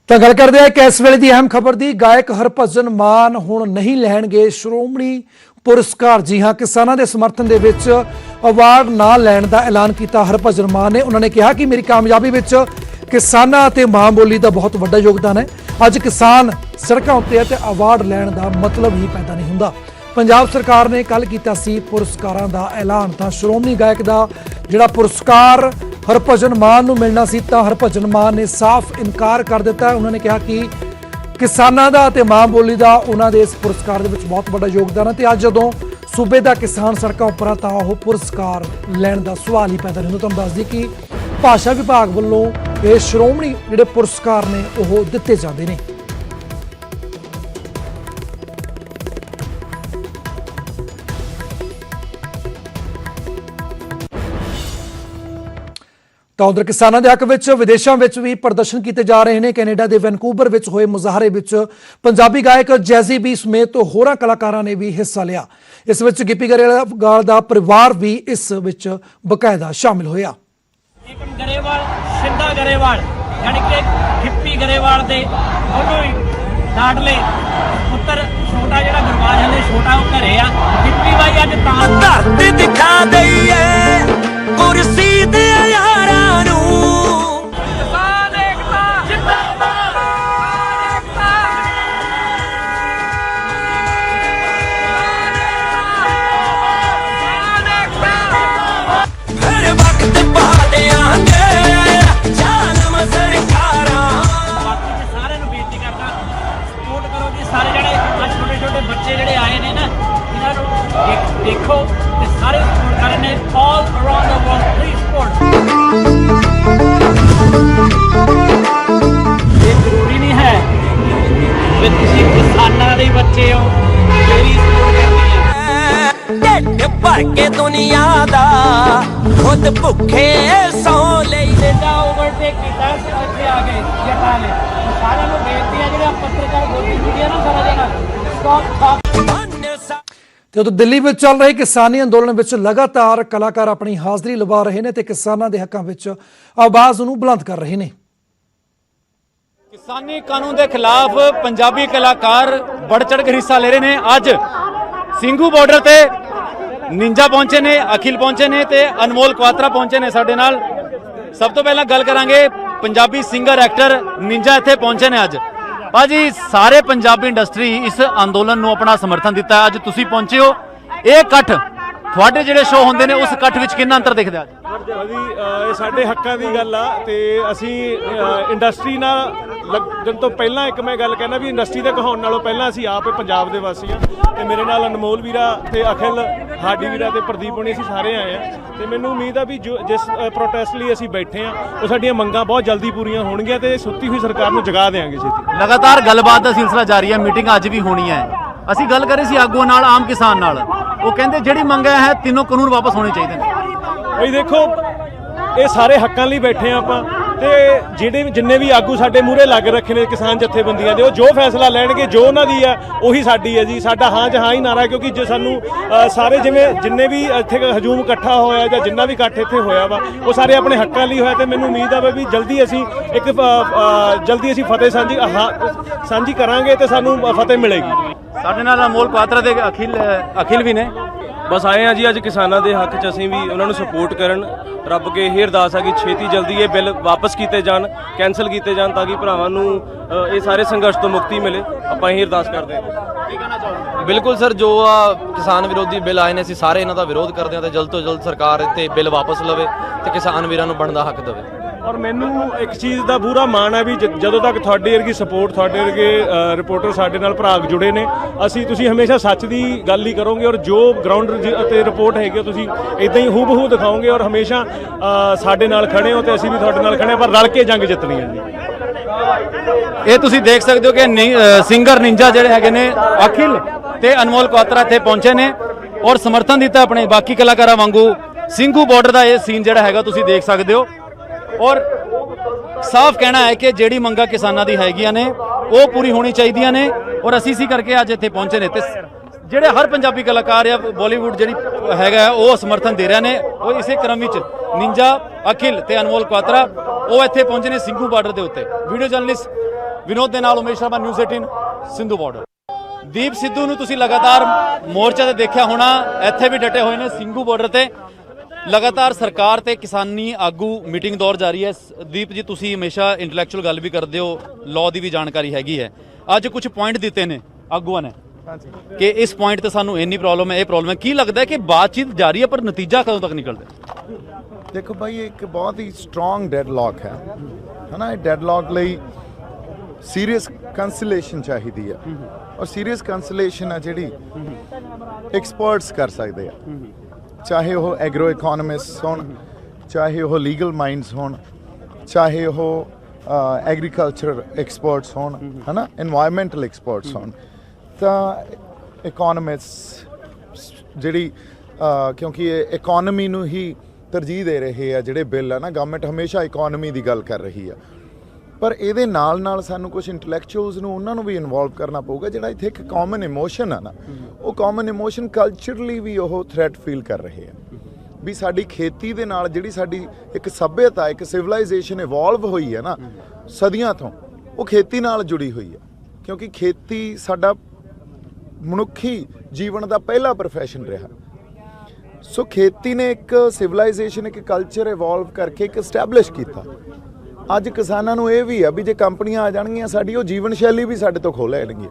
ਤਾਂ ਗੱਲ ਕਰਦੇ ਆ ਕਿ ਇਸ ਵੇਲੇ ਦੀ ਅਹਿਮ ਖਬਰ ਦੀ। ਗਾਇਕ ਹਰਭਜਨ ਮਾਨ ਹੁਣ ਨਹੀਂ ਲੈਣਗੇ ਸ਼੍ਰੋਮਣੀ ਪੁਰਸਕਾਰ। ਜੀ ਹਾਂ, ਕਿਸਾਨਾਂ ਦੇ ਸਮਰਥਨ ਦੇ ਵਿੱਚ ਅਵਾਰਡ ਨਾ ਲੈਣ ਦਾ ਐਲਾਨ ਕੀਤਾ ਹਰਭਜਨ ਮਾਨ ਨੇ। ਉਹਨਾਂ ਨੇ ਕਿਹਾ ਕਿ ਮੇਰੀ ਕਾਮਯਾਬੀ ਵਿੱਚ ਕਿਸਾਨਾਂ ਅਤੇ ਮਾਂ ਬੋਲੀ ਦਾ ਬਹੁਤ ਵੱਡਾ ਯੋਗਦਾਨ ਹੈ। ਅੱਜ ਕਿਸਾਨ ਸੜਕਾਂ ਉੱਤੇ ਹੈ ਤੇ ਅਵਾਰਡ ਲੈਣ ਦਾ ਮਤਲਬ ਹੀ ਪੈਦਾ ਨਹੀਂ ਹੁੰਦਾ। ਪੰਜਾਬ ਸਰਕਾਰ ਨੇ ਕੱਲ ਕੀਤਾ ਸੀ ਪੁਰਸਕਾਰਾਂ ਦਾ ਐਲਾਨ। ਤਾਂ ਸ਼੍ਰੋਮਣੀ ਗਾਇਕ ਦਾ ਜਿਹੜਾ ਪੁਰਸਕਾਰ ਹਰਭਜਨ ਮਾਨ ਨੂੰ ਮਿਲਣਾ ਸੀ, ਤਾਂ ਹਰਭਜਨ ਮਾਨ ਨੇ ਸਾਫ਼ ਇਨਕਾਰ ਕਰ ਦਿੱਤਾ। ਉਹਨਾਂ ਨੇ ਕਿਹਾ ਕਿ ਕਿਸਾਨਾਂ ਦਾ ਤੇ ਮਾਂ ਬੋਲੀ ਦਾ ਉਹਨਾਂ ਦੇ ਇਸ ਪੁਰਸਕਾਰ ਦੇ ਵਿੱਚ ਬਹੁਤ ਵੱਡਾ ਯੋਗਦਾਨ ਹੈ ਤੇ ਅੱਜ ਜਦੋਂ ਸੂਬੇ ਦਾ ਕਿਸਾਨ ਸੜਕਾਂ ਉੱਪਰ ਆ ਤਾਂ ਉਹ ਪੁਰਸਕਾਰ ਲੈਣ ਦਾ ਸਵਾਲ ਹੀ ਪੈਦਾ ਨਹੀਂ ਹੁੰਦਾ। ਤੁਹਾਨੂੰ ਦੱਸ ਦਈਏ ਕਿ ਭਾਸ਼ਾ ਵਿਭਾਗ ਵੱਲੋਂ ਇਹ ਸ਼੍ਰੋਮਣੀ ਜਿਹੜੇ ਪੁਰਸਕਾਰ ਨੇ ਉਹ ਦਿੱਤੇ ਜਾਂਦੇ ਨੇ। ਤਾਂ ਉਧਰ ਕਿਸਾਨਾਂ ਦੇ ਹੱਕ ਵਿੱਚ ਵਿਦੇਸ਼ਾਂ ਵਿੱਚ ਵੀ ਪ੍ਰਦਰਸ਼ਨ ਕੀਤੇ ਜਾ ਰਹੇ ਨੇ। ਕੈਨੇਡਾ ਦੇ ਵੈਨਕੂਵਰ ਵਿੱਚ ਹੋਏ ਮੁਜ਼ਾਹਰੇ ਵਿੱਚ ਪੰਜਾਬੀ ਗਾਇਕ ਜੈਜ਼ੀ ਬੀ ਸਮੇਤ ਹੋਰਾਂ ਕਲਾਕਾਰਾਂ ਨੇ ਵੀ ਹਿੱਸਾ ਲਿਆ। ਇਸ ਵਿੱਚ ਗਿੱਪੀ ਗਰੇਵਾਲ ਦਾ ਪਰਿਵਾਰ ਵੀ ਇਸ ਵਿੱਚ ਬਕਾਇਦਾ ਸ਼ਾਮਿਲ ਹੋਇਆ। ਗਰੇਵਾਲ ਸਿੰਦਾ ਗਰੇਵਾਲ ਯਾਨੀ ਕਿ ਗਿੱਪੀ ਗਰੇਵਾਲ ਦੇ ਉਹਨੂੰ ਹੀ ਲਾਡਲੇ ਪੁੱਤਰ ਛੋਟਾ ਜਿਹੜਾ ਗੁਰਬਾਜ ਹਲੇ ਛੋਟਾ ਉਹ ਘਰੇ ਆ। ਗਿੱਪੀ ਬਾਈ ਅੱਜ ਤਾਂ ਧਰਤੀ ਦਿਖਾ ਦਈਏ ਕੁਰਸੀ ਦੇ ਯਾਰਾਂ ਨੂੰ। ਕਿਸਾਨ ਏਕਤਾ ਜਿੰਦਾਬਾਦ, ਹਰ ਵਕਤ ਪਾ ਦਿਆਂਗੇ ਜ਼ਾਲਮ ਸਰਕਾਰਾਂ। ਬਾਕੀ ਤੇ ਸਾਰਿਆਂ ਨੂੰ ਬੇਨਤੀ ਕਰਦਾ ਸਪੋਰਟ ਕਰੋ ਜੀ। ਸਾਰੇ ਜਿਹੜੇ ਅੱਜ ਛੋਟੇ ਛੋਟੇ ਬੱਚੇ ਜਿਹੜੇ ਆਏ ਨੇ ਨਾ ਇਹਨਾਂ ਨੂੰ ਦੇਖੋ ਤੇ ਸਾਰੇ ਸਪੋਰਟ ਕਰ ਰਹੇ ਨੇ। ਆਲ around the world please support. ਇਹ ਜ਼ਰੂਰੀ ਨਹੀਂ ਹੈ ਕਿ ਤੁਸੀਂ ਕਿਸਾਨਾਂ ਦੇ ਬੱਚੇ ਹੋ ਮੇਰੀ ਸਪੋਰਟ ਕਰਨੀ ਹੈ। ਢਿੱਡ ਭਰ ਕੇ ਦੁਨੀਆ ਦਾ ਖੁਦ ਭੁੱਖੇ ਸੌ ਲਈ ਦਾ ਓਵਰਟੇਕ ਕੀਤਾ ਤੇ ਇੱਥੇ ਆ ਗਏ ਜਟਾ ਨੇ। ਸਾਰਿਆਂ ਨੂੰ ਬੇਨਤੀ ਹੈ ਜਿਹੜੇ ਪੱਤਰਕਾਰ ਗੋਦੀ ਮੀਡੀਆ ਨਾ ਸਾਰਾ ਜਣਾ ਸਟਾਪ ਤੇ ਉਦੋਂ ਦਿੱਲੀ ਵਿੱਚ ਚੱਲ ਰਹੇ ਕਿਸਾਨੀ ਅੰਦੋਲਨ ਵਿੱਚ ਲਗਾਤਾਰ ਕਲਾਕਾਰ ਆਪਣੀ ਹਾਜ਼ਰੀ ਲਵਾ ਰਹੇ ਨੇ ਤੇ ਕਿਸਾਨਾਂ ਦੇ ਹੱਕਾਂ ਵਿੱਚ ਆਵਾਜ਼ ਨੂੰ ਬੁਲੰਦ ਕਰ ਰਹੇ ਨੇ। किसानी कानून के खिलाफ पंजाबी कलाकार बढ़ चढ़ कर हिस्सा ले रहे हैं। अज ਸਿੰਘੂ बॉर्डर ते निंजा पहुंचे ने, अखिल पहुंचे ने ते अनमोल क्वात्रा पहुंचे ने साडे नाल। सब तो पहला गल करांगे पंजाबी सिंगर एक्टर निंजा इत्थे पहुंचे ने। अज भाजी सारे पंजाबी इंडस्ट्री इस अंदोलन नूं अपना समर्थन दिता है। अज तुसीं पहुंचे हो, ये इकट्ठ ਤੁਹਾਡੇ ਜਿਹੜੇ ਸ਼ੋਅ ਹੁੰਦੇ ਨੇ ਉਸ ਇਕੱਠ ਵਿੱਚ ਕਿੰਨਾ ਅੰਤਰ ਦਿਖਦਾ ਅੱਜ? ਜੀ ਇਹ ਸਾਡੇ ਹੱਕਾਂ ਦੀ ਗੱਲ ਆ ਤੇ ਅਸੀਂ ਇੰਡਸਟਰੀ ਨਾਲ ਲੱਗਣ ਤੋਂ ਪਹਿਲਾਂ ਇੱਕ ਮੈਂ ਗੱਲ ਕਹਿਣਾ ਵੀ ਇੰਡਸਟਰੀ ਦੇ ਕਹਾਉਣ ਨਾਲੋਂ ਪਹਿਲਾਂ ਅਸੀਂ ਆਪ ਪੰਜਾਬ ਦੇ ਵਾਸੀ ਆ ਤੇ ਮੇਰੇ ਨਾਲ ਅਨਮੋਲ ਵੀਰਾ ਤੇ ਅਖਿਲ ਹਾਡੀ ਵੀਰਾ ਤੇ ਪ੍ਰਦੀਪ ਹੋਣੀ ਅਸੀਂ ਸਾਰੇ ਆਏ ਆ ਤੇ ਮੈਨੂੰ ਉਮੀਦ ਆ ਵੀ ਜਿਸ ਪ੍ਰੋਟੈਸਟ ਲਈ ਅਸੀਂ ਬੈਠੇ ਆ ਉਹ ਸਾਡੀਆਂ ਮੰਗਾਂ ਬਹੁਤ ਜਲਦੀ ਪੂਰੀਆਂ ਹੋਣਗੀਆਂ ਤੇ ਸੁੱਤੀ ਹੋਈ ਸਰਕਾਰ ਨੂੰ ਜਗਾ ਦੇਵਾਂਗੇ ਛੇਤੀ। ਲਗਾਤਾਰ ਗੱਲਬਾਤ ਦਾ ਸਿਲਸਿਲਾ ਜਾਰੀ ਹੈ, ਮੀਟਿੰਗ ਅੱਜ ਵੀ ਹੋਣੀ ਹੈ। ਅਸੀਂ ਗੱਲ ਕਰ ਰਹੇ ਸੀ ਆਗੂਆਂ ਨਾਲ, ਆਮ ਕਿਸਾਨ ਨਾਲ। ਉਹ ਕਹਿੰਦੇ ਜਿਹੜੀ ਮੰਗਾਂ ਹੈ ਤਿੰਨੋਂ ਕਾਨੂੰਨ ਵਾਪਸ ਹੋਣੇ ਚਾਹੀਦੇ ਨੇ। ਬਈ ਦੇਖੋ ਇਹ ਸਾਰੇ ਹੱਕਾਂ ਲਈ ਬੈਠੇ ਆ ਆਪਾਂ ਤੇ ਜਿੰਨੇ ਵੀ ਆਗੂ ਸਾਡੇ ਮੂਹਰੇ ਲੱਗ ਰੱਖੇ ਨੇ ਕਿਸਾਨ ਜਥੇਬੰਦੀਆਂ ਦੇ, ਉਹ ਜੋ ਫੈਸਲਾ ਲੈਣਗੇ ਜੋ ਉਹਨਾਂ ਦੀ ਆ ਉਹੀ ਸਾਡੀ ਹੈ ਜੀ। ਸਾਡਾ ਹਾਂ ਜਾਂ ਹਾਂ ਹੀ ਨਾਰਾ, ਕਿਉਂਕਿ ਜੇ ਸਾਨੂੰ ਸਾਰੇ ਜਿੰਨੇ ਵੀ ਇੱਥੇ ਹਜੂਮ ਇਕੱਠਾ ਹੋਇਆ ਜਾਂ ਜਿੰਨਾ ਵੀ ਇਕੱਠ ਇੱਥੇ ਹੋਇਆ ਵਾ ਉਹ ਸਾਰੇ ਆਪਣੇ ਹੱਕਾਂ ਲਈ ਹੋਇਆ ਤੇ ਮੈਨੂੰ ਉਮੀਦ ਆ ਵੀ ਜਲਦੀ ਅਸੀਂ ਫਤਿਹ ਸਾਂਝੀ ਕਰਾਂਗੇ ਤੇ ਸਾਨੂੰ ਫਤਿਹ ਮਿਲੇਗੀ। ਸਾਡੇ ਨਾਲ ਅਨਮੋਲ ਕੁਆਤਰਾ ਦੇ ਅਖਿਲ ਵੀ ਨੇ। ਬਸ ਆਏ ਆ ਜੀ ਅੱਜ ਕਿਸਾਨਾਂ ਦੇ ਹੱਕ 'ਚ ਅਸੀਂ ਵੀ ਉਹਨਾਂ ਨੂੰ ਸਪੋਰਟ ਕਰਨ। ਰੱਬ ਅੱਗੇ ਇਹ ਅਰਦਾਸ ਆ ਕਿ ਛੇਤੀ ਜਲਦੀ ਇਹ ਬਿੱਲ ਵਾਪਸ ਕੀਤੇ ਜਾਣ, ਕੈਂਸਲ ਕੀਤੇ ਜਾਣ ਤਾਂ ਕਿ ਭਰਾਵਾਂ ਨੂੰ ਇਹ ਸਾਰੇ ਸੰਘਰਸ਼ ਤੋਂ ਮੁਕਤੀ ਮਿਲੇ। ਆਪਾਂ ਇਹ ਅਰਦਾਸ ਕਰਦੇ ਹਾਂ। ਕੀ ਕਹਿਣਾ ਚਾਹੋਗੇ? ਬਿਲਕੁਲ ਸਰ, ਜੋ ਆ ਕਿਸਾਨ ਵਿਰੋਧੀ ਬਿੱਲ ਆਏ ਨੇ ਅਸੀਂ ਸਾਰੇ ਇਹਨਾਂ ਦਾ ਵਿਰੋਧ ਕਰਦੇ ਹਾਂ ਤੇ ਜਲਦ ਤੋਂ ਜਲਦ ਸਰਕਾਰ ਇੱਥੇ ਬਿੱਲ ਵਾਪਸ ਲਵੇ ਤੇ ਕਿਸਾਨ ਵੀਰਾਂ ਨੂੰ ਬਣਦਾ ਹੱਕ ਦੇਵੇ। ਔਰ ਮੈਨੂੰ ਇੱਕ ਚੀਜ਼ ਦਾ ਪੂਰਾ ਮਾਣ ਹੈ ਵੀ ਜਦੋਂ ਤੱਕ ਤੁਹਾਡੇ ਵਰਗੀ ਸਪੋਰਟ, ਤੁਹਾਡੇ ਵਰਗੇ ਰਿਪੋਰਟਰ ਸਾਡੇ ਨਾਲ ਭਰਾ ਜੁੜੇ ਨੇ, ਤੁਸੀਂ ਹਮੇਸ਼ਾ ਸੱਚ ਦੀ ਗੱਲ ਹੀ ਕਰੋਗੇ ਔਰ ਜੋ ਗਰਾਊਂਡ ਅਤੇ ਰਿਪੋਰਟ ਹੈਗੀ ਤੁਸੀਂ ਇਦਾਂ ਹੀ ਹੂਬਹੂ ਦਿਖਾਓਗੇ ਔਰ ਹਮੇਸ਼ਾ ਸਾਡੇ ਨਾਲ ਖੜੇ ਹੋ ਤੇ ਅਸੀਂ ਵੀ ਤੁਹਾਡੇ ਨਾਲ ਖੜੇ, ਪਰ ਰਲ ਕੇ ਜੰਗ ਜਿੱਤਣੀ ਹੈ ਜੀ। ਇਹ ਤੁਸੀਂ ਦੇਖ ਸਕਦੇ ਹੋ ਕਿ ਸਿੰਗਰ ਨਿੰਜਾ ਜਿਹੜੇ ਹੈਗੇ ਨੇ ਅਖਿਲ ਤੇ ਅਨਮੋਲ ਕੁਆਤਰਾ ਇੱਥੇ ਪਹੁੰਚੇ ਨੇ ਔਰ ਸਮਰਥਨ ਦਿੱਤਾ ਆਪਣੇ ਬਾਕੀ ਕਲਾਕਾਰਾਂ ਵਾਂਗੂ। ਸਿੰਘੂ ਬਾਰਡਰ ਦਾ ਇਹ ਸੀਨ ਜਿਹੜਾ ਹੈਗਾ ਤੁਸੀਂ ਦੇਖ ਸਕਦੇ ਹੋ ਔਰ ਸਾਫ਼ ਕਹਿਣਾ ਹੈ ਕਿ ਜਿਹੜੀ ਮੰਗਾਂ ਕਿਸਾਨਾਂ ਦੀ ਹੈਗੀਆਂ ਨੇ ਉਹ ਪੂਰੀ ਹੋਣੀ ਚਾਹੀਦੀਆਂ ਨੇ ਔਰ ਅਸੀਂ ਇਸੇ ਕਰਕੇ ਅੱਜ ਇੱਥੇ ਪਹੁੰਚੇ ਨੇ। ਤੇ ਜਿਹੜੇ ਹਰ ਪੰਜਾਬੀ ਕਲਾਕਾਰ ਜਾਂ ਬਾਲੀਵੁੱਡ ਜਿਹੜੀ ਹੈਗਾ ਉਹ ਸਮਰਥਨ ਦੇ ਰਹੇ ਨੇ। ਉਹ ਇਸੇ ਕ੍ਰਮ ਵਿੱਚ ਨਿੰਜਾ, ਅਖਿਲ ਤੇ ਅਨਮੋਲ ਕੁਆਤਰਾ ਉਹ ਇੱਥੇ ਪਹੁੰਚੇ ਨੇ ਸਿੰਘੂ ਬਾਰਡਰ ਦੇ ਉੱਤੇ। ਵੀਡੀਓ ਜਰਨਲਿਸਟ ਵਿਨੋਦ ਦੇ ਨਾਲ ਉਮੇਸ਼ ਸ਼ਰਮਾ, ਨਿਊਜ਼ 18 ਸਿੰਧੂ ਬਾਰਡਰ। ਦੀਪ ਸਿੱਧੂ ਨੂੰ ਤੁਸੀਂ ਲਗਾਤਾਰ ਮੋਰਚਾ ਤੇ ਦੇਖਿਆ ਹੋਣਾ, ਇੱਥੇ ਵੀ ਡਟੇ ਹੋਏ ਨੇ ਸਿੰਘੂ ਬਾਰਡਰ ਤੇ। ਲਗਾਤਾਰ ਸਰਕਾਰ ਤੇ ਕਿਸਾਨੀ ਆਗੂ ਮੀਟਿੰਗ ਦੌਰ ਜਾਰੀ ਹੈ। ਦੀਪ ਜੀ, ਤੁਸੀਂ ਹਮੇਸ਼ਾ ਇੰਟੈਲੈਕਚੁਅਲ ਗੱਲ ਵੀ ਕਰਦੇ ਹੋ, ਲਾਅ ਦੀ ਵੀ ਜਾਣਕਾਰੀ ਹੈਗੀ ਹੈ। ਅੱਜ ਕੁਝ ਪੁਆਇੰਟ ਦਿੱਤੇ ਨੇ ਆਗੂਆਂ ਨੇ ਕਿ ਇਸ ਪੁਆਇੰਟ ਤੇ ਸਾਨੂੰ ਇੰਨੀ ਪ੍ਰੋਬਲਮ ਹੈ, ਇਹ ਪ੍ਰੋਬਲਮ ਹੈ। ਕੀ ਲੱਗਦਾ ਹੈ ਕਿ ਬਾਤਚੀਤ ਜਾਰੀ ਹੈ, ਪਰ ਨਤੀਜਾ ਕਦੋਂ ਤੱਕ ਨਿਕਲਦਾ? ਦੇਖੋ ਭਾਈ, ਇੱਕ ਬਹੁਤ ਹੀ ਸਟਰੋਂਗ ਡੈਡਲੌਕ ਹੈ ਨਾ। ਇਹ ਡੈਡਲੌਕ ਲਈ ਸੀਰੀਅਸ ਕੰਸੂਲੇਸ਼ਨ ਚਾਹੀਦੀ ਹੈ, ਔਰ ਸੀਰੀਅਸ ਕੰਸੂਲੇਸ਼ਨ ਹੈ ਜਿਹੜੀ ਐਕਸਪਰਟਸ ਕਰ ਸਕਦੇ ਆ, ਚਾਹੇ ਉਹ ਐਗਰੋ ਇਕਨੋਮਿਸਟ ਹੋਣ, ਚਾਹੇ ਉਹ ਲੀਗਲ ਮਾਈਂਡਸ ਹੋਣ, ਚਾਹੇ ਉਹ ਐਗਰੀਕਲਚਰ ਐਕਸਪਰਟਸ ਹੋਣ, ਹੈ ਨਾ, ਇਨਵਾਇਰਮੈਂਟਲ ਐਕਸਪਰਟਸ ਹੋਣ। ਤਾਂ ਇਕਨੋਮਿਸਟ ਜਿਹੜੀ ਕਿਉਂਕਿ ਇਹ ਇਕੋਨਮੀ ਨੂੰ ਹੀ ਤਰਜੀਹ ਦੇ ਰਹੇ ਆ ਜਿਹੜੇ ਬਿੱਲ ਆ ਨਾ, ਗਵਰਨਮੈਂਟ ਹਮੇਸ਼ਾ ਇਕੋਨਮੀ ਦੀ ਗੱਲ ਕਰ ਰਹੀ ਆ, ਪਰ ਇਹਦੇ ਨਾਲ ਨਾਲ ਸਾਨੂੰ ਕੁਝ ਇੰਟੈਲੈਕਚੁਅਲਸ ਨੂੰ ਉਹਨਾਂ ਨੂੰ ਵੀ ਇਨਵੋਲਵ ਕਰਨਾ ਪਊਗਾ। ਜਿਹੜਾ ਇੱਥੇ ਇੱਕ ਕਾਮਨ ਇਮੋਸ਼ਨ ਆ ਨਾ, ਉਹ ਕਾਮਨ ਇਮੋਸ਼ਨ ਕਲਚਰਲੀ ਵੀ ਉਹ ਥ੍ਰੈਟ ਫੀਲ ਕਰ ਰਹੇ ਆ ਵੀ ਸਾਡੀ ਖੇਤੀ ਦੇ ਨਾਲ ਜਿਹੜੀ ਸਾਡੀ ਇੱਕ ਸੱਭਿਅਤਾ, ਇੱਕ ਸਿਵਲਾਈਜੇਸ਼ਨ ਇਵੋਲਵ ਹੋਈ ਹੈ ਨਾ ਸਦੀਆਂ ਤੋਂ, ਉਹ ਖੇਤੀ ਨਾਲ ਜੁੜੀ ਹੋਈ ਹੈ, ਕਿਉਂਕਿ ਖੇਤੀ ਸਾਡਾ ਮਨੁੱਖੀ ਜੀਵਨ ਦਾ ਪਹਿਲਾ ਪ੍ਰੋਫੈਸ਼ਨ ਰਿਹਾ। ਸੋ ਖੇਤੀ ਨੇ ਇੱਕ ਸਿਵਲਾਈਜੇਸ਼ਨ, ਇੱਕ ਕਲਚਰ ਇਵੋਲਵ ਕਰਕੇ ਇੱਕ ਐਸਟੈਬਲਿਸ਼ ਕੀਤਾ। ਅੱਜ ਕਿਸਾਨਾਂ ਨੂੰ ਇਹ ਵੀ ਆ ਵੀ ਜੇ ਕੰਪਨੀਆਂ ਆ ਜਾਣਗੀਆਂ ਸਾਡੀ, ਉਹ ਜੀਵਨ ਸ਼ੈਲੀ ਵੀ ਸਾਡੇ ਤੋਂ ਖੋਹ ਲੈਣਗੇ।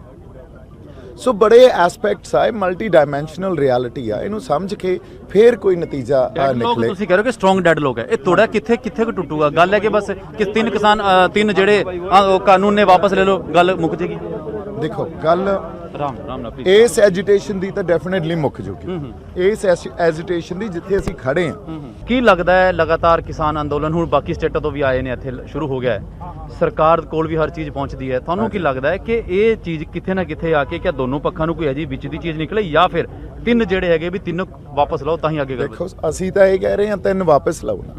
ਸੋ ਬੜੇ ਐਸਪੈਕਟਸ ਆ, ਮਲਟੀ ਡਾਇਮੈਂਸ਼ਨਲ ਰਿਐਲਿਟੀ ਆ, ਇਹਨੂੰ ਸਮਝ ਕੇ ਫੇਰ ਕੋਈ ਨਤੀਜਾ ਨਿਕਲੇ। ਤੁਸੀਂ ਕਹਿ ਰਹੇ ਹੋ ਕਿ ਸਟਰੋਂਗ ਡੈਡਲੌਕ ਹੈ, ਇਹ ਤੋੜਾ ਕਿੱਥੇ ਕਿੱਥੇ ਕੋ ਟੁੱਟੂਗਾ? ਗੱਲ ਹੈ ਕਿ ਬਸ ਕਿ ਤਿੰਨ ਜਿਹੜੇ ਕਾਨੂੰਨ ਨੇ ਵਾਪਸ ਲੈ ਲਓ, ਗੱਲ ਮੁੱਕ ਜੇਗੀ। ਦੇਖੋ, ਗੱਲ ਰਾਮ ਨਾਲ ਇਸ ਐਜੀਟੇਸ਼ਨ ਦੀ ਤਾਂ ਡੈਫੀਨਿਟਲੀ ਮੁੱਕ ਜੂਗੀ, ਇਸ ਐਜੀਟੇਸ਼ਨ ਦੀ ਜਿੱਥੇ ਅਸੀਂ ਖੜੇ ਹਾਂ। ਕੀ ਲੱਗਦਾ ਹੈ ਲਗਾਤਾਰ ਕਿਸਾਨ ਅੰਦੋਲਨ ਹੁਣ ਬਾਕੀ ਸਟੇਟਾਂ ਤੋਂ ਵੀ ਆਏ ਨੇ, ਇੱਥੇ ਸ਼ੁਰੂ ਹੋ ਗਿਆ ਹੈ, ਸਰਕਾਰ ਕੋਲ ਵੀ ਹਰ ਚੀਜ਼ ਪਹੁੰਚਦੀ ਹੈ, ਤੁਹਾਨੂੰ ਕੀ ਲੱਗਦਾ ਹੈ ਕਿ ਇਹ ਚੀਜ਼ ਕਿੱਥੇ ਨਾ ਕਿੱਥੇ ਆ ਕੇ ਕਿਆ ਦੋਨੋਂ ਪੱਖਾਂ ਨੂੰ ਕੋਈ ਅਜਿਹੀ ਵਿੱਚ ਦੀ ਚੀਜ਼ ਨਿਕਲੇ, ਜਾਂ ਫਿਰ ਤਿੰਨ ਜਿਹੜੇ ਹੈਗੇ ਵੀ ਤਿੰਨ ਵਾਪਸ ਲਓ ਤਾਂ ਹੀ ਅੱਗੇ ਦੇਖੋ, ਅਸੀਂ ਤਾਂ ਇਹ ਕਹਿ ਰਹੇ ਹਾਂ ਤਿੰਨ ਵਾਪਸ ਲਓ ਨਾ,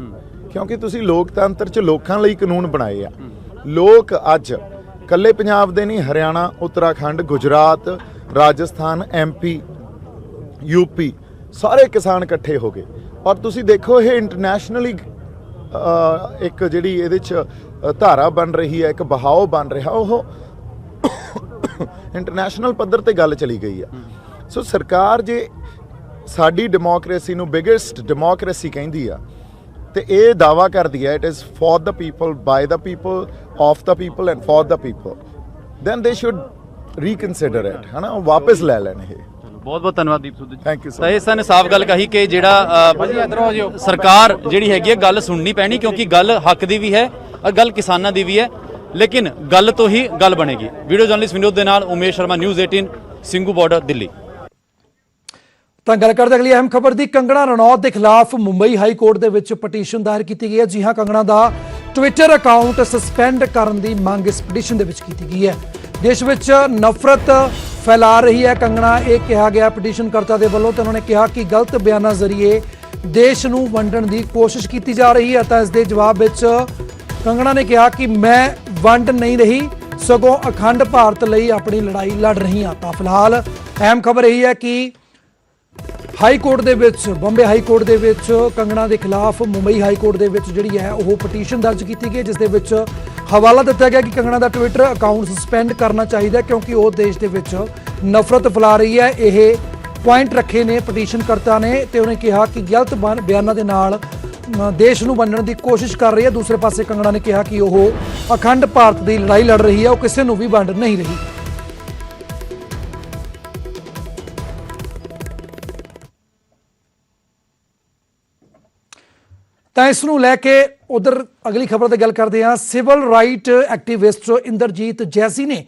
ਕਿਉਂਕਿ ਤੁਸੀਂ ਲੋਕਤੰਤਰ 'ਚ ਲੋਕਾਂ ਲਈ ਕਾਨੂੰਨ ਬਣਾਏ ਆ। ਲੋਕ ਅੱਜ ਕੱਲੇ ਪੰਜਾਬ ਦੇ ਨਹੀਂ, ਹਰਿਆਣਾ, ਉੱਤਰਾਖੰਡ, ਗੁਜਰਾਤ, ਰਾਜਸਥਾਨ, MP, UP ਸਾਰੇ ਕਿਸਾਨ ਇਕੱਠੇ ਹੋ ਗਏ। ਔਰ ਤੁਸੀਂ ਦੇਖੋ, ਇਹ ਇੰਟਰਨੈਸ਼ਨਲੀ ਇੱਕ ਜਿਹੜੀ ਇਹਦੇ 'ਚ ਧਾਰਾ ਬਣ ਰਹੀ ਹੈ, ਇੱਕ ਬਹਾਓ ਬਣ ਰਿਹਾ, ਉਹ ਇੰਟਰਨੈਸ਼ਨਲ ਪੱਧਰ ਤੇ ਗੱਲ ਚਲੀ ਗਈ ਆ। ਸੋ ਸਰਕਾਰ ਜੇ ਸਾਡੀ ਡੈਮੋਕ੍ਰੇਸੀ ਨੂੰ ਬਿਗੇਸਟ ਡੈਮੋਕ੍ਰੇਸੀ ਕਹਿੰਦੀ ਆ ਤੇ ਇਹ ਦਾਵਾ ਕਰਦੀ ਹੈ it is for the people, by the people, of the people and for the people, then they should reconsider it, ਹੈ ਨਾ, ਉਹ ਵਾਪਸ ਲੈ ਲੈਣ ਇਹ। ਬਹੁਤ ਬਹੁਤ ਧੰਨਵਾਦ Deep Sidhu ji. Thank you so ਤਾਂ ਇਸ ਨੇ ਸਾਫ਼ ਗੱਲ ਕਹੀ ਕਿ ਜਿਹੜਾ ਸਰਕਾਰ ਜਿਹੜੀ ਹੈਗੀ ਹੈ ਗੱਲ ਸੁਣਨੀ ਪੈਣੀ, ਕਿਉਂਕਿ ਗੱਲ ਹੱਕ ਦੀ ਵੀ ਹੈ ਔਰ ਗੱਲ ਕਿਸਾਨਾਂ ਦੀ ਵੀ ਹੈ, ਲੇਕਿਨ ਗੱਲ ਤੋਂ ਹੀ ਗੱਲ ਬਣੇਗੀ। ਵੀਡੀਓ ਜਰਨਲਿਸਟ ਵਿਨੋਦ ਦੇ ਨਾਲ ਉਮੇਸ਼ ਸ਼ਰਮਾ, ਨਿਊਜ਼ 18 ਸਿੰਘੂ ਬਾਰਡਰ, ਦਿੱਲੀ। ਤਾਂ ਗੱਲ ਕਰਦੇ ਅਗਲੀ ਅਹਿਮ ਖਬਰ ਦੀ। ਕੰਗਣਾ ਰਣੌਤ ਦੇ ਖਿਲਾਫ ਮੁੰਬਈ ਹਾਈ ਕੋਰਟ ਦੇ ਵਿੱਚ ਪਟੀਸ਼ਨ ਦਾਇਰ ਕੀਤੀ ਗਈ ਹੈ। ਜੀ ਹਾਂ, ਕੰਗਣਾ ਦਾ ਟਵਿੱਟਰ ਅਕਾਊਂਟ ਸਸਪੈਂਡ ਕਰਨ ਦੀ ਮੰਗ ਇਸ ਪਟੀਸ਼ਨ ਦੇ ਵਿੱਚ ਕੀਤੀ ਗਈ ਹੈ। ਦੇਸ਼ ਵਿੱਚ ਨਫ਼ਰਤ ਫੈਲਾ ਰਹੀ ਹੈ ਕੰਗਣਾ, ਇਹ ਕਿਹਾ ਗਿਆ ਪਟੀਸ਼ਨਕਰਤਾ ਦੇ ਵੱਲੋਂ। ਤੇ ਉਹਨਾਂ ਨੇ ਕਿਹਾ ਕਿ ਗਲਤ ਬਿਆਨਾਂ ਜ਼ਰੀਏ ਦੇਸ਼ ਨੂੰ ਵੰਡਣ ਦੀ ਕੋਸ਼ਿਸ਼ ਕੀਤੀ ਜਾ ਰਹੀ ਹੈ। ਤਾਂ ਇਸ ਦੇ ਜਵਾਬ ਵਿੱਚ ਕੰਗਣਾ ਨੇ ਕਿਹਾ ਕਿ ਮੈਂ ਵੰਡ ਨਹੀਂ ਰਹੀ, ਸਗੋਂ ਅਖੰਡ ਭਾਰਤ ਲਈ ਆਪਣੀ ਲੜਾਈ ਲੜ ਰਹੀ ਹਾਂ। ਤਾਂ ਫਿਲਹਾਲ ਅਹਿਮ ਖਬਰ ਇਹ ਹੈ ਕਿ ਹਾਈ ਕੋਰਟ ਦੇ ਵਿੱਚ, ਬੰਬੇ ਹਾਈ ਕੋਰਟ ਦੇ ਵਿੱਚ ਕੰਗਣਾ ਦੇ ਖਿਲਾਫ ਮੁੰਬਈ ਹਾਈ ਕੋਰਟ ਦੇ ਵਿੱਚ ਜਿਹੜੀ ਹੈ ਉਹ ਪਟੀਸ਼ਨ ਦਰਜ ਕੀਤੀ ਗਈ, ਜਿਸ ਦੇ ਵਿੱਚ ਹਵਾਲਾ ਦਿੱਤਾ ਗਿਆ ਕਿ ਕੰਗਣਾ ਦਾ ਟਵਿੱਟਰ ਅਕਾਊਂਟ ਸਸਪੈਂਡ ਕਰਨਾ ਚਾਹੀਦਾ ਕਿਉਂਕਿ ਉਹ ਦੇਸ਼ ਦੇ ਵਿੱਚ ਨਫ਼ਰਤ ਫੈਲਾ ਰਹੀ ਹੈ। ਇਹ ਪੁਆਇੰਟ ਰੱਖੇ ਨੇ ਪਟੀਸ਼ਨਕਰਤਾ ਨੇ, ਤੇ ਉਹਨੇ ਕਿਹਾ ਕਿ ਗਲਤ ਬਿਆਨਾਂ ਦੇ ਨਾਲ ਦੇਸ਼ ਨੂੰ ਵੰਡਣ ਦੀ ਕੋਸ਼ਿਸ਼ ਕਰ ਰਹੀ ਹੈ। ਦੂਸਰੇ ਪਾਸੇ ਕੰਗਣਾ ਨੇ ਕਿਹਾ ਕਿ ਉਹ ਅਖੰਡ ਭਾਰਤ ਦੀ ਲੜਾਈ ਲੜ ਰਹੀ ਹੈ, ਉਹ ਕਿਸੇ ਨੂੰ ਵੀ ਵੰਡ ਨਹੀਂ ਰਹੀ। ਤਾਂ ਇਸ ਨੂੰ ਲੈ ਕੇ ਉਧਰ ਅਗਲੀ ਖਬਰ ਤੇ ਗੱਲ ਕਰਦੇ ਹਾਂ। ਸਿਵਲ ਰਾਈਟ ਐਕਟਿਵਿਸਟ ਇੰਦਰਜੀਤ ਜੈਸੀ ਨੇ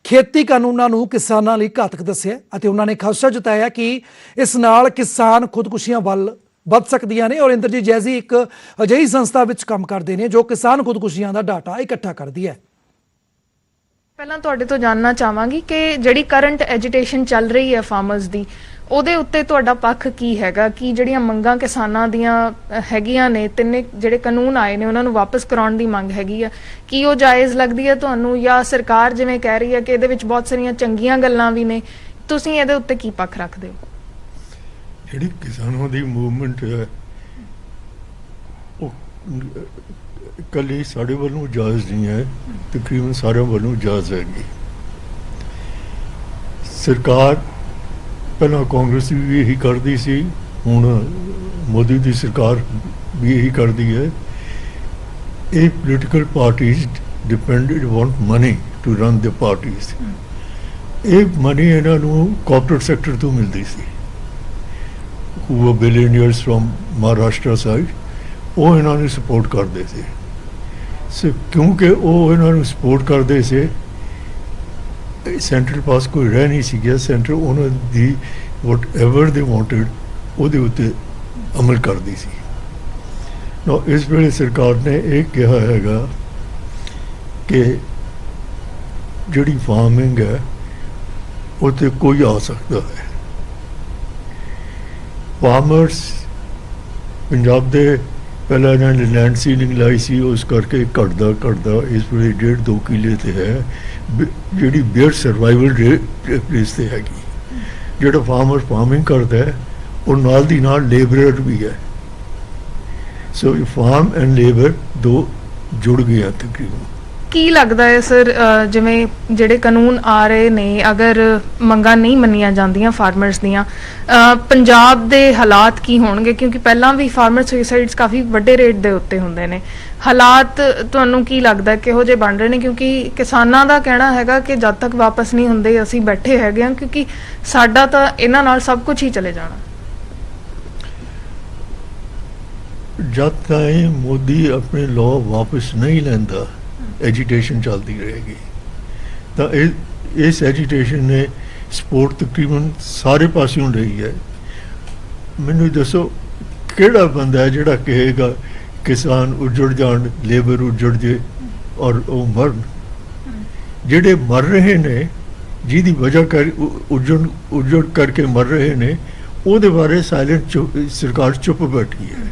ਖੇਤੀ ਕਾਨੂੰਨਾਂ ਨੂੰ ਕਿਸਾਨਾਂ ਲਈ ਘਾਤਕ ਦੱਸਿਆ ਅਤੇ ਉਹਨਾਂ ਨੇ ਖਦਸ਼ਾ ਜਤਾਇਆ ਕਿ ਇਸ ਨਾਲ ਕਿਸਾਨ ਖੁਦਕੁਸ਼ੀਆਂ ਵੱਲ ਵੱਧ ਸਕਦੀਆਂ ਨੇ। ਔਰ ਇੰਦਰਜੀਤ ਜੈਸੀ ਇੱਕ ਅਜਿਹੀ ਸੰਸਥਾ ਵਿੱਚ ਕੰਮ ਕਰਦੇ ਨੇ ਜੋ ਕਿਸਾਨ ਖੁਦਕੁਸ਼ੀਆਂ ਦਾ ਡਾਟਾ ਇਕੱਠਾ ਕਰਦੀ ਹੈ। ਪਹਿਲਾਂ ਤੁਹਾਡੇ ਤੋਂ ਜਾਣਨਾ ਚਾਹਾਂਗੀ ਕਿ ਜਿਹੜੀ ਕਰੰਟ ਐਜੀਟੇਸ਼ਨ ਚੱਲ ਰਹੀ ਹੈ ਫਾਰਮਰਸ ਦੀ, ਉਹਦੇ ਉੱਤੇ ਤੁਹਾਡਾ ਪੱਖ ਕੀ ਹੈਗਾ? ਕਿ ਜਿਹੜੀਆਂ ਮੰਗਾਂ ਕਿਸਾਨਾਂ ਦੀਆਂ ਹੈਗੀਆਂ ਨੇ, ਤਿੰਨੇ ਜਿਹੜੇ ਕਾਨੂੰਨ ਆਏ ਨੇ ਉਹਨਾਂ ਨੂੰ ਵਾਪਸ ਕਰਾਉਣ ਦੀ ਮੰਗ ਹੈਗੀ ਆ, ਕੀ ਉਹ ਜਾਇਜ਼ ਲੱਗਦੀ ਹੈ ਤੁਹਾਨੂੰ, ਜਾਂ ਸਰਕਾਰ ਜਿਵੇਂ ਕਹਿ ਰਹੀ ਹੈ ਕਿ ਇਹਦੇ ਵਿੱਚ ਬਹੁਤ ਸਾਰੀਆਂ ਚੰਗੀਆਂ ਗੱਲਾਂ ਵੀ ਨੇ, ਤੁਸੀਂ ਇਹਦੇ ਉੱਤੇ ਕੀ ਪੱਖ ਰੱਖਦੇ ਹੋ? ਜਿਹੜੀ ਕਿਸਾਨਾਂ ਦੀ ਮੂਵਮੈਂਟ ਹੈ ਉਹ ਇਕੱਲੀ ਸਾਡੇ ਵੱਲੋਂ ਜਾਇਜ਼ ਨਹੀਂ ਹੈ, ਤਕਰੀਬਨ ਸਾਰਿਆਂ ਵੱਲੋਂ ਜਾਇਜ਼ ਹੈਗੀ। ਸਰਕਾਰ ਪਹਿਲਾਂ ਕਾਂਗਰਸ ਵੀ ਇਹੀ ਕਰਦੀ ਸੀ, ਹੁਣ ਮੋਦੀ ਦੀ ਸਰਕਾਰ ਵੀ ਇਹੀ ਕਰਦੀ ਹੈ। ਇਹ political parties depended want money to run the parties. ਇਹ ਮਨੀ ਇਹਨਾਂ ਨੂੰ ਕਾਰਪੋਰੇਟ ਸੈਕਟਰ ਤੋਂ ਮਿਲਦੀ ਸੀ, who were billionaires from Maharashtra side, ਉਹ ਇਹਨਾਂ ਨੂੰ ਸਪੋਰਟ ਕਰਦੇ ਸੀ। ਸੋ ਕਿਉਂਕਿ ਉਹ ਇਹਨਾਂ ਨੂੰ ਸਪੋਰਟ ਕਰਦੇ ਸੀ, ਸੈਂਟਰਲ ਪਾਸ ਕੋਈ ਰਹਿ ਨਹੀਂ ਸੀ ਗਿਆ। ਸੈਂਟਰ ਉਹਨਾਂ ਦੀ ਵਟ ਐਵਰ ਦੇ ਵਾਂਟਡ ਉਹਦੇ ਉੱਤੇ ਅਮਲ ਕਰਦੀ ਸੀ। ਨਾ ਇਸ ਵੇਲੇ ਸਰਕਾਰ ਨੇ ਇਹ ਕਿਹਾ ਹੈਗਾ ਕਿ ਜਿਹੜੀ ਫਾਰਮਿੰਗ ਹੈ ਉਹ 'ਤੇ ਕੋਈ ਆ ਸਕਦਾ ਹੈ। ਫਾਰਮਰਸ ਪੰਜਾਬ ਦੇ ਪਹਿਲਾਂ ਇਹਨਾਂ ਨੇ ਲੈਂਡ ਸੀਲਿੰਗ ਲਾਈ ਸੀ, ਉਸ ਕਰਕੇ ਘਟਦਾ ਇਸ ਵੇਲੇ 1.5-2 ਕਿੱਲੇ 'ਤੇ ਹੈ, ਜਿਹੜੀ ਬੇਅਰ ਸਰਵਾਈਵਲ ਪਲੇਸ 'ਤੇ ਹੈਗੀ। ਜਿਹੜਾ ਫਾਰਮਰ ਫਾਰਮਿੰਗ ਕਰਦਾ ਹੈ ਉਹ ਨਾਲ ਦੀ ਨਾਲ ਲੇਬਰਰ ਵੀ ਹੈ। ਸੋ ਫਾਰਮ ਐਂਡ ਲੇਬਰ ਦੋ ਜੁੜ ਗਏ ਆ ਤਕਰੀਬਨ। ਕੀ ਲੱਗਦਾ ਹੈ ਸਰ, ਜਿਵੇਂ ਜਿਹੜੇ ਕਾਨੂੰਨ ਆ ਰਹੇ ਨੇ, ਅਗਰ ਮੰਗਾਂ ਨਹੀਂ ਮੰਨੀਆਂ ਜਾਂਦੀਆਂ ਫਾਰਮਰਸ ਦੀਆਂ, ਪੰਜਾਬ ਦੇ ਹਾਲਾਤ ਕੀ ਹੋਣਗੇ? ਕਿਉਂਕਿ ਪਹਿਲਾਂ ਵੀ ਫਾਰਮਰ ਸੁਸਾਈਡਸ ਕਾਫੀ ਵੱਡੇ ਰੇਟ ਦੇ ਉੱਤੇ ਹੁੰਦੇ ਨੇ। ਹਾਲਾਤ ਤੁਹਾਨੂੰ ਕੀ ਲੱਗਦਾ ਕਿਹੋ ਜਿਹੇ ਬਣ ਰਹੇ ਨੇ? ਕਿਉਂਕਿ ਕਿਸਾਨਾਂ ਦਾ ਕਹਿਣਾ ਹੈਗਾ ਕਿ ਜਦ ਤੱਕ ਵਾਪਸ ਨਹੀਂ ਹੁੰਦੇ ਅਸੀਂ ਬੈਠੇ ਹੈਗੇ ਹਾਂ, ਕਿਉਂਕਿ ਸਾਡਾ ਤਾਂ ਇਹਨਾਂ ਨਾਲ ਸਭ ਕੁਝ ਹੀ ਚਲੇ ਜਾਣਾ। ਜਦ ਤਾਈਂ ਮੋਦੀ ਆਪਣੇ ਲਾਅ ਵਾਪਸ ਨਹੀਂ ਲੈਂਦਾ, ਐਜੀਟੇਸ਼ਨ ਚੱਲਦੀ ਰਹੇਗੀ। ਤਾਂ ਇਸ ਐਜੀਟੇਸ਼ਨ ਨੇ ਸਪੋਰਟ ਤਕਰੀਬਨ ਸਾਰੇ ਪਾਸਿਓਂ ਰਹੀ ਹੈ। ਮੈਨੂੰ ਦੱਸੋ ਕਿਹੜਾ ਬੰਦਾ ਹੈ ਜਿਹੜਾ ਕਹੇਗਾ ਕਿਸਾਨ ਉੱਜੜ ਜਾਣ, ਲੇਬਰ ਉੱਜੜ ਜੇ ਔਰ ਉਹ ਮਰਨ? ਜਿਹੜੇ ਮਰ ਰਹੇ ਨੇ, ਜਿਹਦੀ ਵਜ੍ਹਾ ਕਰ ਉੱਜੜ ਕਰਕੇ ਮਰ ਰਹੇ ਨੇ, ਉਹਦੇ ਬਾਰੇ ਸਾਇਲੈਂਟ ਸਰਕਾਰ ਚੁੱਪ ਬੈਠੀ ਹੈ।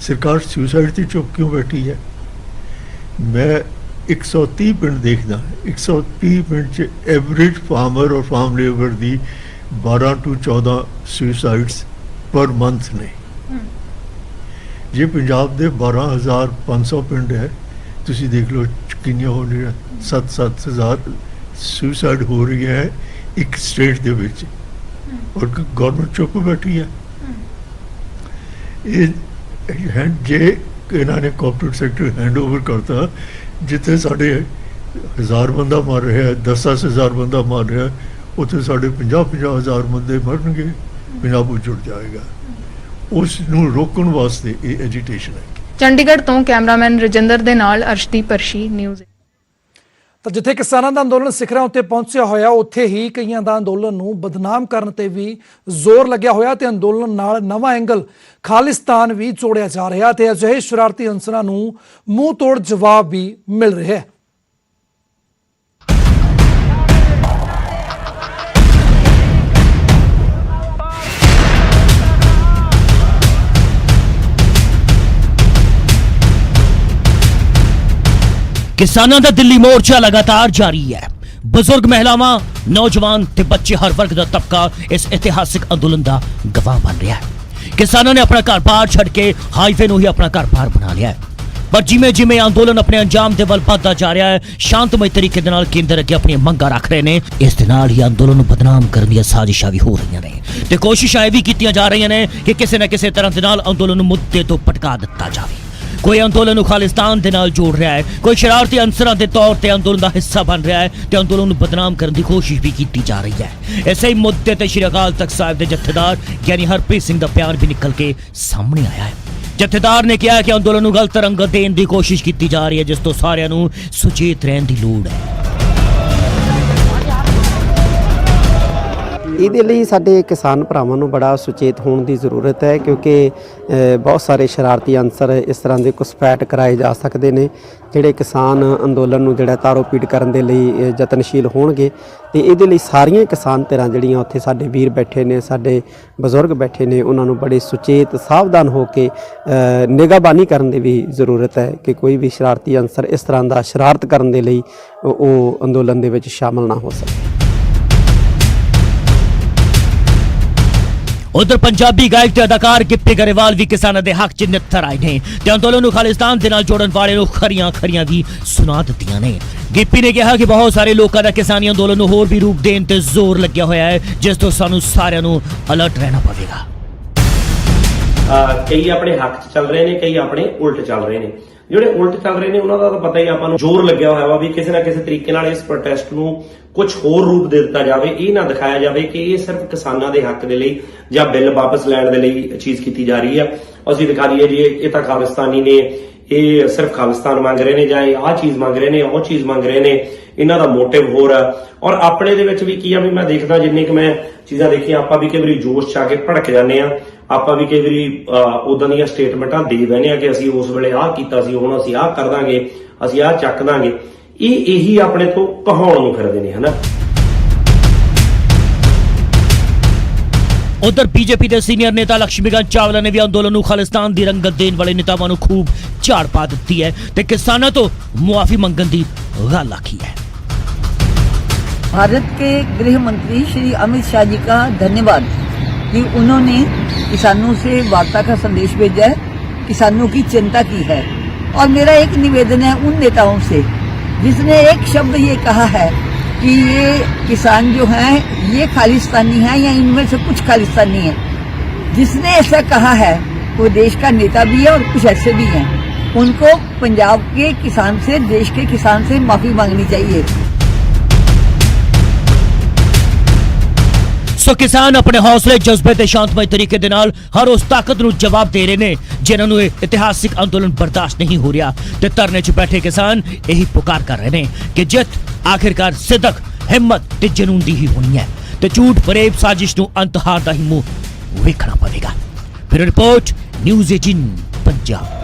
ਸਰਕਾਰ ਸੁਸਾਈਡ 'ਤੇ ਚੁੱਪ ਕਿਉਂ ਬੈਠੀ ਹੈ? ਮੈਂ 130 ਪਿੰਡ ਦੇਖਦਾ, 130 ਪਿੰਡ 'ਚ ਐਵਰੇਜ ਫਾਰਮਰ ਔਰ ਫਾਰਮ ਲੇਬਰ ਦੀ 12 ਤੋਂ 14 ਸੁਸਾਈਡਸ ਪਰ ਮੰਥ ਨੇ। ਜੇ ਪੰਜਾਬ ਦੇ 12,500 ਪਿੰਡ ਹੈ, ਤੁਸੀਂ ਦੇਖ ਲਓ ਕਿੰਨੀਆਂ ਹੋ ਰਹੀਆਂ, 7-7 ਹਜ਼ਾਰ ਸੁਸਾਈਡ ਹੋ ਰਹੀ ਹੈ ਇੱਕ ਸਟੇਟ ਦੇ ਵਿੱਚ, ਔਰ ਗਵਰਨਮੈਂਟ ਚੁੱਪ ਬੈਠੀ ਹੈ। ਇਹ ਜੇ ਇਹਨਾਂ ਨੇ ਕਾਰਪੋਰੇਟ ਸੈਕਟਰ ਹੈਂਡ ਓਵਰ ਕਰਤਾ, ਜਿੱਥੇ ਸਾਡੇ 1000 ਬੰਦਾ ਮਰ ਰਿਹਾ, 10-10 ਹਜ਼ਾਰ ਬੰਦਾ ਮਰ ਰਿਹਾ, ਉੱਥੇ ਸਾਡੇ 50-50 ਹਜ਼ਾਰ ਬੰਦੇ ਮਰਨਗੇ, ਪੰਜਾਬ ਉੱਜੜ ਜਾਏਗਾ। ਉਸ ਨੂੰ ਰੋਕਣ ਵਾਸਤੇ ਇਹ ਐਜੀਟੇਸ਼ਨ ਹੈ। ਚੰਡੀਗੜ੍ਹ ਤੋਂ ਕੈਮਰਾਮੈਨ ਰਜਿੰਦਰ ਦੇ ਨਾਲ ਅਰਸ਼ਦੀਪ ਪਰਸ਼ੀ, ਨਿਊਜ਼। ਤਾਂ ਜਿੱਥੇ ਕਿਸਾਨਾਂ ਦਾ ਅੰਦੋਲਨ ਸਿਖਰਾਂ ਉੱਤੇ ਪਹੁੰਚਿਆ ਹੋਇਆ, ਉੱਥੇ ਹੀ ਕਈਆਂ ਦਾ ਅੰਦੋਲਨ ਨੂੰ ਬਦਨਾਮ ਕਰਨ ਤੇ ਵੀ ਜ਼ੋਰ ਲੱਗਿਆ ਹੋਇਆ ਤੇ ਅੰਦੋਲਨ ਨਾਲ ਨਵਾਂ ਐਂਗਲ ਖਾਲਿਸਤਾਨ ਵੀ ਜੋੜਿਆ ਜਾ ਰਿਹਾ ਤੇ ਅਜਿਹੇ ਸ਼ਰਾਰਤੀ ਅਨਸਰਾਂ ਨੂੰ ਮੂੰਹ ਤੋੜ ਜਵਾਬ ਵੀ ਮਿਲ ਰਿਹਾ ਹੈ। ਕਿਸਾਨਾਂ ਦਾ ਦਿੱਲੀ ਮੋਰਚਾ ਲਗਾਤਾਰ ਜਾਰੀ ਹੈ। ਬਜ਼ੁਰਗ, ਮਹਿਲਾਵਾਂ, ਨੌਜਵਾਨ ਤੇ ਬੱਚੇ, ਹਰ ਵਰਗ ਦਾ ਤਬਕਾ ਇਸ ਇਤਿਹਾਸਿਕ ਅੰਦੋਲਨ ਦਾ ਗਵਾਹ ਬਣ ਰਿਹਾ ਹੈ। ਕਿਸਾਨਾਂ ਨੇ ਆਪਣਾ ਘਰ-ਬਾਰ ਛੱਡ ਕੇ ਹਾਈਵੇ ਨੂੰ ਹੀ ਆਪਣਾ ਘਰ-ਬਾਰ ਬਣਾ ਲਿਆ ਹੈ। ਪਰ ਜਿਵੇਂ ਅੰਦੋਲਨ ਆਪਣੇ ਅੰਜਾਮ ਦੇ ਵੱਲ ਵੱਧਦਾ ਜਾ ਰਿਹਾ ਹੈ, ਸ਼ਾਂਤਮਈ ਤਰੀਕੇ ਦੇ ਨਾਲ ਕੇਂਦਰ ਅੱਗੇ ਆਪਣੀਆਂ ਮੰਗਾਂ ਰੱਖ ਰਹੇ ਨੇ। ਇਸ ਦੇ ਨਾਲ ਹੀ ਅੰਦੋਲਨ ਨੂੰ ਬਦਨਾਮ ਕਰਨ ਦੀਆਂ ਸਾਜ਼ਿਸ਼ਾਂ ਵੀ ਹੋ ਰਹੀਆਂ ਨੇ ਤੇ ਕੋਸ਼ਿਸ਼ਾਂ ਇਹ ਵੀ ਕੀਤੀਆਂ ਜਾ ਰਹੀਆਂ ਨੇ ਕਿ ਕਿਸੇ ਨਾ ਕਿਸੇ ਤਰ੍ਹਾਂ ਦੇ ਨਾਲ ਅੰਦੋਲਨ ਨੂੰ ਮੁੱਦੇ ਤੋਂ ਭਟਕਾ ਦਿੱਤਾ ਜਾਵੇ। ਕੋਈ ਅੰਦੋਲਨ ਨੂੰ ਖਾਲਿਸਤਾਨ ਦੇ ਨਾਲ ਜੋੜ ਰਿਹਾ ਹੈ, ਕੋਈ ਸ਼ਰਾਰਤੀ ਅਨਸਰਾਂ ਦੇ ਤੌਰ ਤੇ ਅੰਦੋਲਨ ਦਾ ਹਿੱਸਾ ਬਣ ਰਿਹਾ ਹੈ ਤੇ ਅੰਦੋਲਨ ਨੂੰ ਬਦਨਾਮ ਕਰਨ ਦੀ ਕੋਸ਼ਿਸ਼ ਵੀ ਕੀਤੀ ਜਾ ਰਹੀ ਹੈ। ਇਸੇ ਹੀ ਮੁੱਦੇ ਤੇ ਸ਼੍ਰੀ ਅਕਾਲ ਤਖਤ ਸਾਹਿਬ ਦੇ ਜਥੇਦਾਰ ਯਾਨੀ ਹਰਪ੍ਰੀਤ ਸਿੰਘ ਦਾ ਬਿਆਨ ਵੀ ਨਿਕਲ ਕੇ ਸਾਹਮਣੇ ਆਇਆ ਹੈ। ਜਥੇਦਾਰ ਨੇ ਕਿਹਾ ਕਿ ਅੰਦੋਲਨ ਨੂੰ ਗਲਤ ਰੰਗਤ ਦੇਣ ਦੀ ਕੋਸ਼ਿਸ਼ ਕੀਤੀ ਜਾ ਰਹੀ ਹੈ, ਜਿਸ ਤੋਂ ਸਾਰਿਆਂ ਨੂੰ ਸੁਚੇਤ ਰਹਿਣ ਦੀ ਲੋੜ ਹੈ। ਇਹਦੇ ਲਈ ਸਾਡੇ ਕਿਸਾਨ ਭਰਾਵਾਂ ਨੂੰ ਬੜਾ ਸੁਚੇਤ ਹੋਣ ਦੀ ਜ਼ਰੂਰਤ ਹੈ, ਕਿਉਂਕਿ ਬਹੁਤ ਸਾਰੇ ਸ਼ਰਾਰਤੀ ਅਨਸਰ ਇਸ ਤਰ੍ਹਾਂ ਦੇ ਘੁਸਪੈਠ ਕਰਾਏ ਜਾ ਸਕਦੇ ਨੇ, ਜਿਹੜੇ ਕਿਸਾਨ ਅੰਦੋਲਨ ਨੂੰ ਜਿਹੜਾ ਤਾਰੋ ਪੀੜ ਕਰਨ ਦੇ ਲਈ ਯਤਨਸ਼ੀਲ ਹੋਣਗੇ। ਤੇ ਇਹਦੇ ਲਈ ਸਾਰੀਆਂ ਕਿਸਾਨ ਧਿਰਾਂ ਜਿਹੜੀਆਂ ਉੱਥੇ ਸਾਡੇ ਵੀਰ ਬੈਠੇ ਨੇ, ਸਾਡੇ ਬਜ਼ੁਰਗ ਬੈਠੇ ਨੇ, ਉਹਨਾਂ ਨੂੰ ਬੜੇ ਸੁਚੇਤ ਸਾਵਧਾਨ ਹੋ ਕੇ ਨਿਗਾਹਬਾਨੀ ਕਰਨ ਦੀ ਵੀ ਜ਼ਰੂਰਤ ਹੈ ਕਿ ਕੋਈ ਵੀ ਸ਼ਰਾਰਤੀ ਅਨਸਰ ਇਸ ਤਰ੍ਹਾਂ ਦਾ ਸ਼ਰਾਰਤ ਕਰਨ ਦੇ ਲਈ ਉਹ ਅੰਦੋਲਨ ਦੇ ਵਿੱਚ ਸ਼ਾਮਲ ਨਾ ਹੋ ਸਕੇ। ਉਧਰ ਪੰਜਾਬੀ ਗਾਇਕ ਤੇ ਅਦਾਕਾਰ ਗਿੱਪੀ ਗਰੇਵਾਲ ਵੀ ਕਿਸਾਨਾਂ ਦੇ ਹੱਕ 'ਚ ਨਿੱਤਰ ਆਏ ਨੇ ਤੇ ਅੰਦੋਲਨ ਨੂੰ ਖਾਲਿਸਤਾਨ ਦੇ ਨਾਲ ਜੋੜਨ ਵਾਲੇ ਨੂੰ ਖਰੀਆਂ ਵੀ ਸੁਣਾ ਦਿੱਤੀਆਂ ਨੇ। ਗਿੱਪੀ ਨੇ ਕਿਹਾ ਕਿ ਬਹੁਤ ਸਾਰੇ ਲੋਕਾਂ ਦਾ ਕਿਸਾਨੀ ਅੰਦੋਲਨ ਨੂੰ ਹੋਰ ਵੀ ਰੂਪ ਦੇਣ ਤੇ ਜ਼ੋਰ ਲੱਗਿਆ ਹੋਇਆ ਹੈ, ਜਿਸ ਤੋਂ ਸਾਨੂੰ ਸਾਰਿਆਂ ਨੂੰ ਅਲਰਟ ਰਹਿਣਾ ਪਵੇਗਾ। ਕਈ ਆਪਣੇ ਹੱਕ 'ਚ ਚੱਲ ਰਹੇ ਨੇ, ਕਈ ਆਪਣੇ ਉਲਟ ਚੱਲ ਰਹੇ ਨੇ। ਜਿਹੜੇ ਉਲਟ ਚੱਲ ਰਹੇ ਨੇ ਉਹਨਾਂ ਦਾ ਤਾਂ ਪਤਾ ਹੀ ਆਪਾਂ ਨੂੰ, ਜ਼ੋਰ ਲੱਗਿਆ ਹੋਇਆ ਵਾ ਵੀ ਕਿਸੇ ਨਾ ਕਿਸੇ ਤਰੀਕੇ ਨਾਲ ਇਸ ਪ੍ਰੋਟੈਸਟ ਨੂੰ ਕੁਝ ਹੋਰ ਰੂਪ ਦੇ ਦਿੱਤਾ ਜਾਵੇ। ਇਹ ਨਾ ਦਿਖਾਇਆ ਜਾਵੇ ਕਿ ਇਹ ਸਿਰਫ ਕਿਸਾਨਾਂ ਦੇ ਹੱਕ ਦੇ ਲਈ ਜਾਂ ਬਿੱਲ ਵਾਪਸ ਲੈਣ ਦੇ ਲਈ ਚੀਜ਼ ਕੀਤੀ ਜਾ ਰਹੀ ਹੈ। ਅਸੀਂ ਦਿਖਾ ਦਈਏ ਜੀ ਇਹ ਤਾਂ ਖਾਲਿਸਤਾਨੀ ਨੇ, ਇਹ ਸਿਰਫ ਖਾਲਿਸਤਾਨ ਮੰਗ ਰਹੇ ਨੇ, ਜਾਂ ਇਹ ਆਹ ਚੀਜ਼ ਮੰਗ ਰਹੇ ਨੇ, ਉਹ ਚੀਜ਼ ਮੰਗ ਰਹੇ ਨੇ, ਇਹਨਾਂ ਦਾ ਮੋਟਿਵ ਹੋਰ ਆ। ਔਰ ਆਪਣੇ ਦੇ ਵਿੱਚ ਵੀ ਕੀ ਆ ਵੀ ਮੈਂ ਦੇਖਦਾ ਜਿੰਨੇ ਕਿ ਮੈਂ ਚੀਜ਼ਾਂ ਦੇਖੀਆਂ, ਆਪਾਂ ਵੀ ਕਈ ਵਾਰੀ ਜੋਸ਼ 'ਚ ਆ ਕੇ ਭੜਕ ਜਾਂਦੇ ਆ। ਆਪਾਂ ਵੀ ਕਈ ਵਾਰੀ ਉਦਾਂ ਦੀਆਂ ਸਟੇਟਮੈਂਟਾਂ ਦੇ ਦਿੰਦੇ ਆ ਕਿ ਅਸੀਂ ਉਸ ਵੇਲੇ ਆਹ ਕੀਤਾ ਸੀ, ਹੁਣ ਅਸੀਂ ਆਹ ਕਰ ਦਾਂਗੇ, ਅਸੀਂ ਆਹ ਚੱਕ ਦਾਂਗੇ। ਇਹੀ ਆਪਣੇ ਤੋਂ ਕਹਾਉਣ ਨੂੰ ਫਿਰਦੇ ਨੇ, ਹਨਾ। ਉਧਰ ਬੀਜੇਪੀ ਦੇ ਸੀਨੀਅਰ ਨੇਤਾ ਲక్ష్ਮੀਕਾਂਤ ਚਾਵਲਾ ਨੇ ਵੀ ਅੰਦੋਲਨ ਨੂੰ ਖਾਲਿਸਤਾਨ ਦੀ ਰੰਗਤ ਦੇਣ ਵਾਲੇ ਨੇਤਾਵਾਂ ਨੂੰ ਖੂਬ ਝਾੜ ਪਾ ਦਿੱਤੀ ਹੈ ਤੇ ਕਿਸਾਨਾਂ ਤੋਂ ਮੁਆਫੀ ਮੰਗਣ ਦੀ ਗੱਲ ਆਖੀ ਹੈ। भारत के गृह मंत्री श्री अमित शाह जी का धन्यवाद कि उन्होंने किसानों से वार्ता का संदेश भेजा है, किसानों की चिंता की है। और मेरा एक निवेदन है उन नेताओं से जिसने एक शब्द ये कहा है कि ये किसान जो हैं ये खालिस्तानी हैं या इनमें से कुछ खालिस्तानी हैं। जिसने ऐसा कहा है वो देश का नेता भी है और कुछ ऐसे भी हैं। उनको पंजाब के किसान से, देश के किसान से माफी मांगनी चाहिए। ਸੋ ਕਿਸਾਨ ਆਪਣੇ ਹੌਸਲੇ ਜਜ਼ਬੇ ਤੇ ਸ਼ਾਂਤਮਈ ਤਰੀਕੇ ਦੇ ਨਾਲ ਹਰ ਉਸ ਤਾਕਤ ਨੂੰ ਜਵਾਬ ਦੇ ਰਹੇ ਨੇ ਜਿਨ੍ਹਾਂ ਨੂੰ ਇਹ ਇਤਿਹਾਸਿਕ ਅੰਦੋਲਨ ਬਰਦਾਸ਼ਤ ਨਹੀਂ ਹੋ ਰਿਹਾ ਤੇ ਧਰਨੇ 'ਚ ਬੈਠੇ ਕਿਸਾਨ ਇਹੀ ਪੁਕਾਰ ਕਰ ਰਹੇ ਨੇ ਕਿ ਜਿੱਤ ਆਖਿਰਕਾਰ ਸਿੱਧਕ, ਹਿੰਮਤ ਤੇ ਜਨੂਨ ਦੀ ਹੀ ਹੋਣੀ ਹੈ ਤੇ ਝੂਠ ਫਰੇਬ ਸਾਜ਼ਿਸ਼ ਨੂੰ ਅੰਤ ਹਾਰ ਦਾ ਹੀ ਮੂੰਹ ਵੇਖਣਾ ਪਵੇਗਾ। ਫਿਰ ਰਿਪੋਰਟ ਨਿਊਜ਼ 18 ਪੰਜਾਬ।